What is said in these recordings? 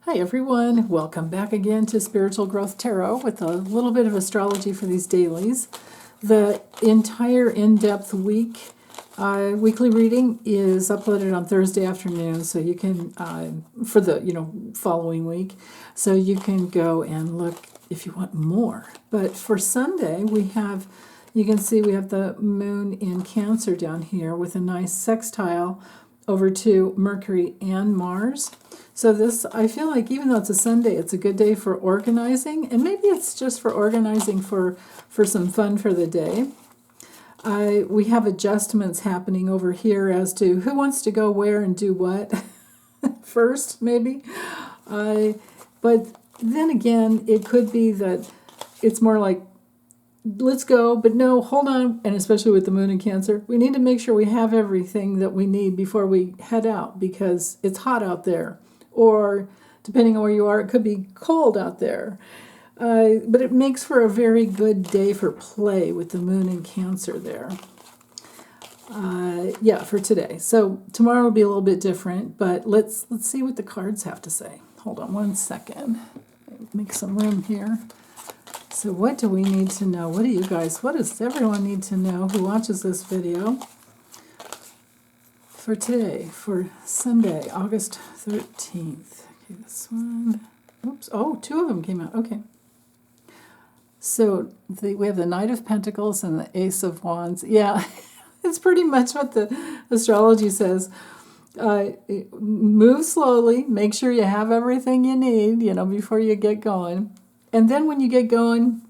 Hi everyone, welcome back again to Spiritual Growth Tarot with a little bit of astrology for these dailies. The entire in-depth weekly reading is uploaded on Thursday afternoon, so you can, for the following week, so you can go and look if you want more. But for Sunday, you can see we have the moon in Cancer down here with a nice sextile over to Mercury and Mars. So this, I feel like even though it's a Sunday, it's a good day for organizing, and maybe it's just for organizing for some fun for the day. We have adjustments happening over here as to who wants to go where and do what first, maybe. But then again, it could be that it's more like, let's go, but no, hold on, and especially with the moon in Cancer, we need to make sure we have everything that we need before we head out because it's hot out there. Or, depending on where you are, it could be cold out there. But it makes for a very good day for play with the moon in Cancer there. For today. So tomorrow will be a little bit different, but let's see what the cards have to say. Hold on one second. Make some room here. So what do we need to know? What does everyone need to know who watches this video? For today, for Sunday, August 13th. Okay, this one. Oops. Oh, two of them came out. Okay. So we have the Knight of Pentacles and the Ace of Wands. Yeah, it's pretty much what the astrology says. Move slowly. Make sure you have everything you need, before you get going. And then when you get going,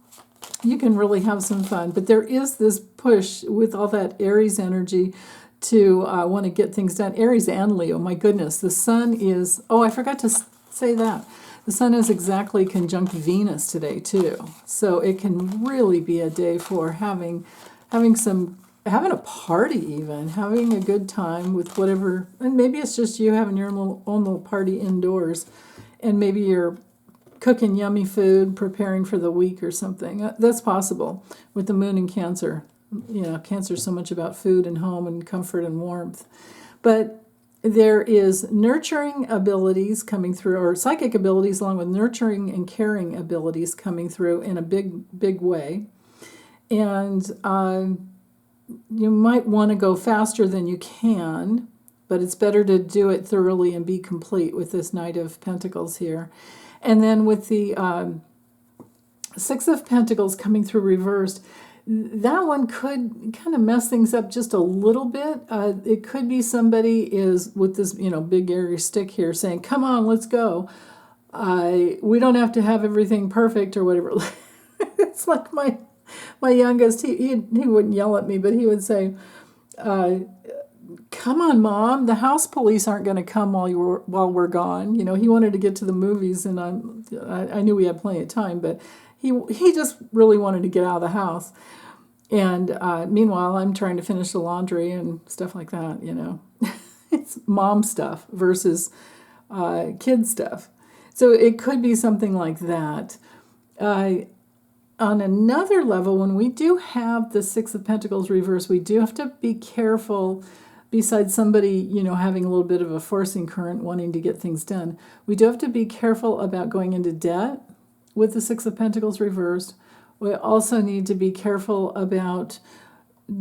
you can really have some fun. But there is this push with all that Aries energy to want to get things done. Aries and Leo, my goodness. The sun is, I forgot to say that. The sun is exactly conjunct Venus today, too. So it can really be a day for having a party even, having a good time with whatever, and maybe it's just you having your own little party indoors, and maybe you're cooking yummy food, preparing for the week or something. That's possible with the moon in Cancer. Cancer's so much about food and home and comfort and warmth. But there is nurturing abilities coming through, or psychic abilities along with nurturing and caring abilities coming through in a big, big way. And you might want to go faster than you can, but it's better to do it thoroughly and be complete with this Knight of Pentacles here. And then with the Six of Pentacles coming through reversed, that one could kind of mess things up just a little bit. It could be somebody is with this, big airy stick here saying, come on, let's go. We don't have to have everything perfect or whatever. It's like my youngest, he wouldn't yell at me, but he would say, come on, Mom, the house police aren't going to come while we're gone. He wanted to get to the movies, and I knew we had plenty of time, but he just really wanted to get out of the house. And meanwhile, I'm trying to finish the laundry and stuff like that, It's mom stuff versus kid stuff. So it could be something like that. On another level, when we do have the Six of Pentacles reversed, we do have to be careful. Besides somebody, having a little bit of a forcing current, wanting to get things done, we do have to be careful about going into debt with the Six of Pentacles reversed. We also need to be careful about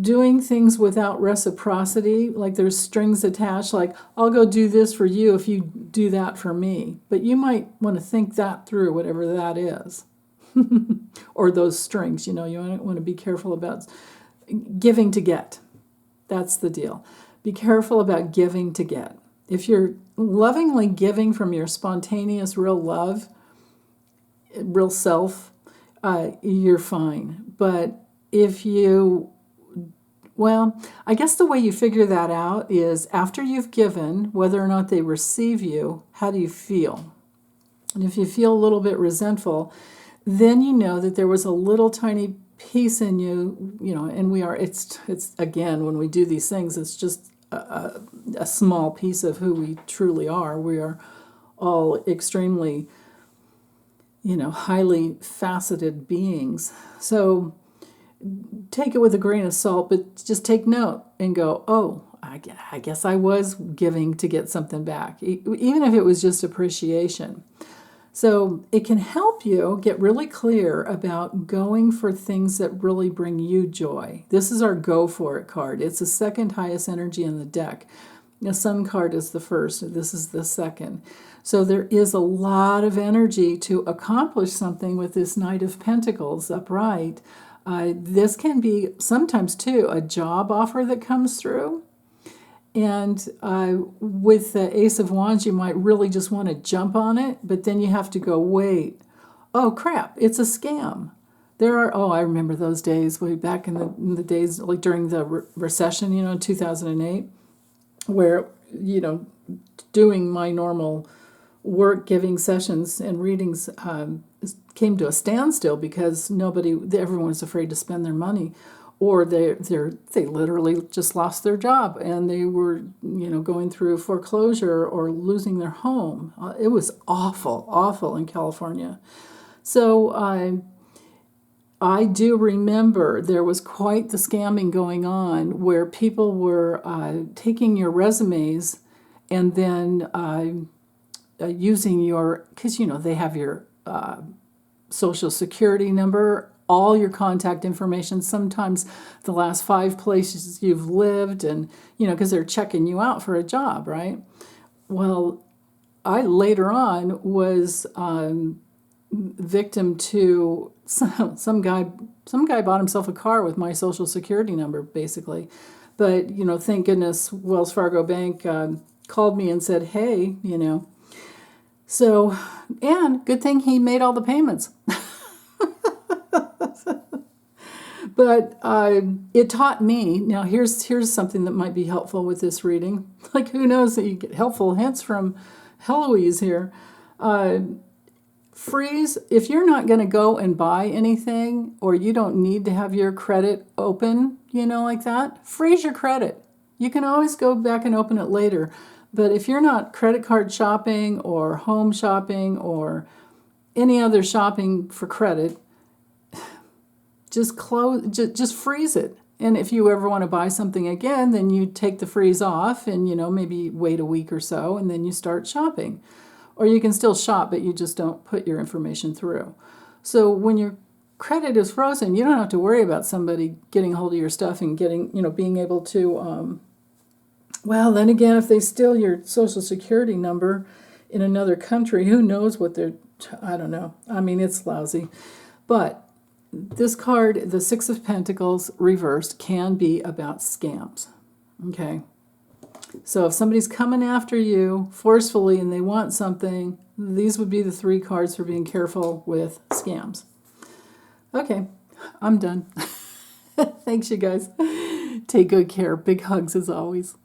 doing things without reciprocity, like there's strings attached, like I'll go do this for you if you do that for me. But you might want to think that through, whatever that is. Or those strings, you want to be careful about giving to get. That's the deal. Be careful about giving to get. If you're lovingly giving from your spontaneous, real love, real self, you're fine. But if I guess the way you figure that out is after you've given, whether or not they receive you, how do you feel? And if you feel a little bit resentful, then you know that there was a little tiny piece in you, and it's again, when we do these things, it's just a small piece of who we truly are. We are all extremely, highly faceted beings. So take it with a grain of salt, but just take note and go, oh, I guess I was giving to get something back, even if it was just appreciation. So it can help you get really clear about going for things that really bring you joy. This is our go for it card. It's the second highest energy in the deck. The Sun card is the first. This is the second. So there is a lot of energy to accomplish something with this Knight of Pentacles upright. This can be sometimes, too, a job offer that comes through. And with the Ace of Wands, you might really just want to jump on it, but then you have to go, wait, oh crap, it's a scam. I remember those days, way back in the days, like during the recession, in 2008, where, doing my normal work, giving sessions and readings came to a standstill because everyone was afraid to spend their money. Or they literally just lost their job and they were, going through foreclosure or losing their home. It was awful, awful in California. So I do remember there was quite the scamming going on where people were taking your resumes and then using because, they have your Social Security number, all your contact information, sometimes the last 5 places you've lived, and, because they're checking you out for a job, right? Well, I later on was victim to some guy bought himself a car with my Social Security number, basically. But, thank goodness Wells Fargo Bank called me and said, hey, So, and good thing he made all the payments. But it taught me, now here's something that might be helpful with this reading. Like, who knows that you get helpful hints from Heloise here. Freeze, if you're not going to go and buy anything, or you don't need to have your credit open, like that, freeze your credit. You can always go back and open it later. But if you're not credit card shopping or home shopping or any other shopping for credit, just freeze it. And if you ever want to buy something again, then you take the freeze off and, maybe wait a week or so, and then you start shopping. Or you can still shop, but you just don't put your information through. So when your credit is frozen, you don't have to worry about somebody getting a hold of your stuff and being able to, then again, if they steal your Social Security number in another country, who knows I don't know. I mean, it's lousy. But this card, the Six of Pentacles reversed, can be about scams. Okay? So if somebody's coming after you forcefully and they want something, these would be the 3 cards for being careful with scams. Okay, I'm done. Thanks, you guys. Take good care. Big hugs as always.